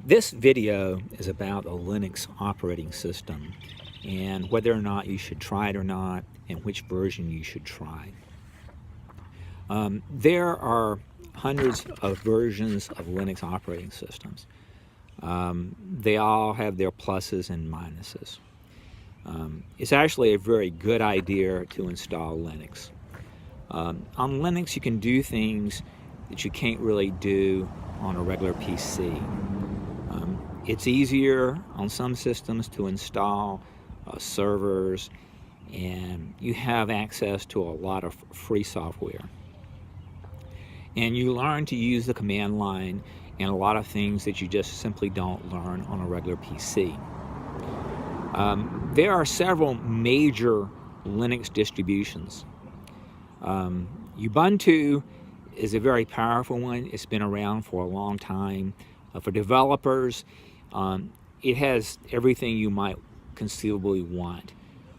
This video is about a Linux operating system and whether or not you should try it or not and which version you should try. There are hundreds of versions of Linux operating systems. They all have their pluses and minuses. It's actually a very good idea to install Linux. On Linux you can do things that you can't really do on a regular PC. It's easier on some systems to install servers, and you have access to a lot of free software. And you learn to use the command line and a lot of things that you just simply don't learn on a regular PC. There are several major Linux distributions. Ubuntu is a very powerful one. It's been around for a long time. For developers, it has everything you might conceivably want.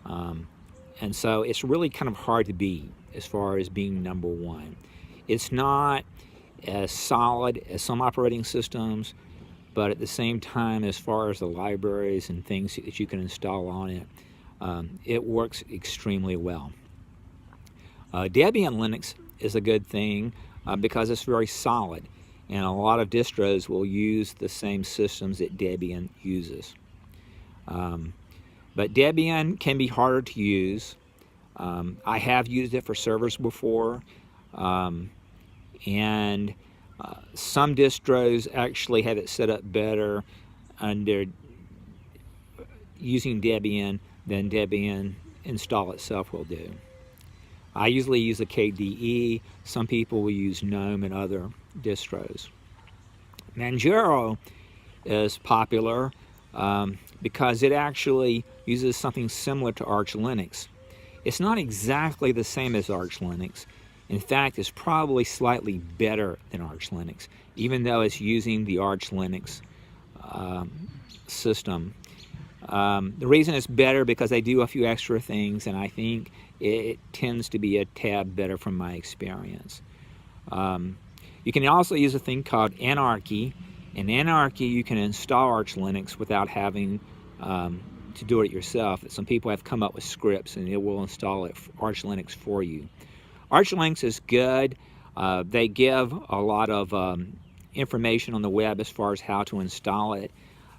And so it's really kind of hard to beat as far as being number one. It's not as solid as some operating systems, but at the same time, as far as the libraries and things that you can install on it, it works extremely well. Debian Linux is a good thing because it's very solid, and a lot of distros will use the same systems that Debian uses. But Debian can be harder to use. I have used it for servers before, and some distros actually have it set up better under using Debian than Debian install itself will do. I usually use a KDE. Some people will use GNOME and other distros. Manjaro is popular because it actually uses something similar to Arch Linux. It's not exactly the same as Arch Linux. In fact, it's probably slightly better than Arch Linux, even though it's using the Arch Linux system. The reason it's better because they do a few extra things, and I think it tends to be a tad better from my experience. You can also use a thing called Anarchy. In Anarchy, you can install Arch Linux without having to do it yourself. Some people have come up with scripts, and it will install Arch Linux for you. Arch Linux is good. They give a lot of information on the web as far as how to install it,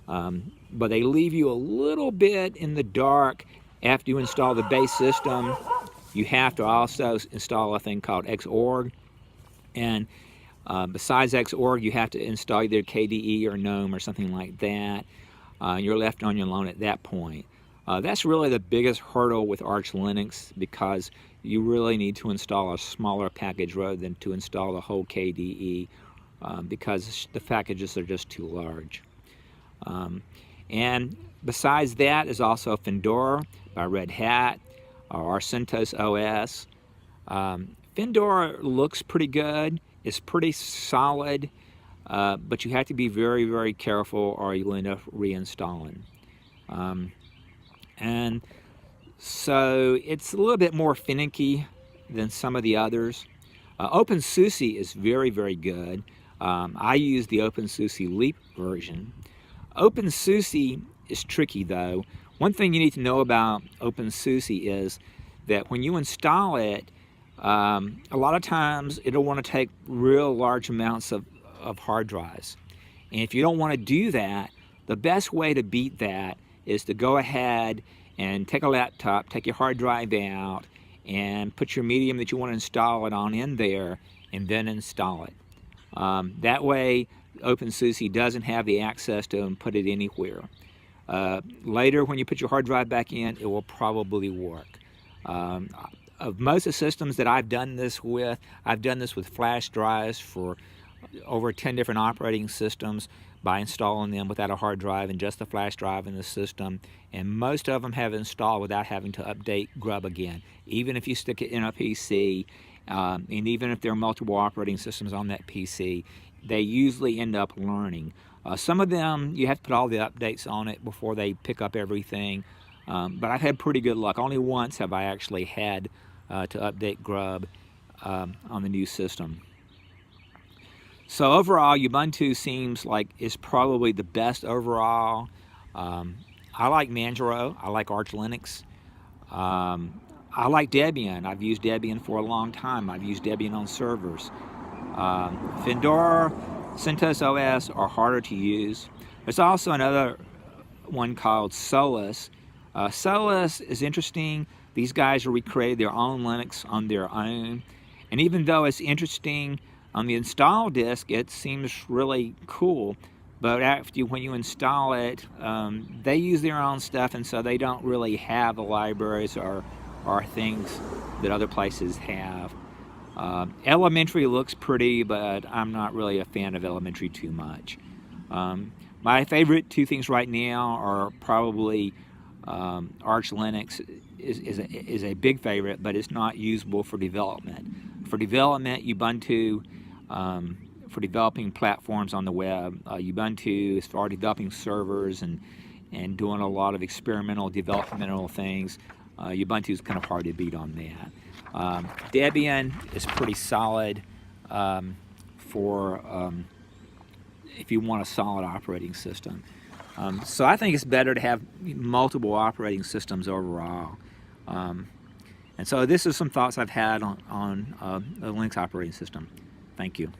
but they leave you a little bit in the dark. After you install the base system, you have to also install a thing called Xorg, and besides Xorg, you have to install either KDE or GNOME or something like that. You're left on your own at that point. That's really the biggest hurdle with Arch Linux, because you really need to install a smaller package rather than to install the whole KDE, because the packages are just too large. And besides that is also Fendora by Red Hat, or Centos Os. Fendora looks pretty good. It's pretty solid, but you have to be very, very careful or you'll end up reinstalling. And so it's a little bit more finicky than some of the others. OpenSuse is very, very good. I use the OpenSuse Leap version. OpenSuse is tricky though. One thing you need to know about OpenSuse is that when you install it, a lot of times it'll want to take real large amounts of hard drives. And if you don't want to do that, the best way to beat that is to go ahead and take a laptop, take your hard drive out, and put your medium that you want to install it on in there, and then install it. That way, OpenSuse doesn't have the access to put it anywhere. Later, when you put your hard drive back in, it will probably work. Of most of the systems that I've done this with, I've done this with flash drives for over 10 different operating systems by installing them without a hard drive and just the flash drive in the system. And most of them have installed without having to update grub again. Even if you stick it in a PC, and even if there are multiple operating systems on that PC, they usually end up learning. Some of them, you have to put all the updates on it before they pick up everything. But I've had pretty good luck. Only once have I actually had to update grub on the new system. So overall, Ubuntu seems like it's probably the best overall. I like Manjaro. I like Arch Linux. I like Debian. I've used Debian for a long time. I've used Debian on servers. Fendora, Centos Os are harder to use. There's also another one called Solus. Solus is interesting. These guys recreated their own Linux on their own. And even though it's interesting on the install disk, it seems really cool. But when you install it, they use their own stuff, and so they don't really have the libraries or things that other places have. Elementary looks pretty, but I'm not really a fan of Elementary too much. My favorite two things right now are probably Arch Linux is a big favorite, but it's not usable for development. For development, Ubuntu, for developing platforms on the web, Ubuntu is for developing servers and doing a lot of experimental developmental things. Ubuntu is kind of hard to beat on that. Debian is pretty solid for if you want a solid operating system. So I think it's better to have multiple operating systems overall. And so this is some thoughts I've had on the Linux operating system. Thank you.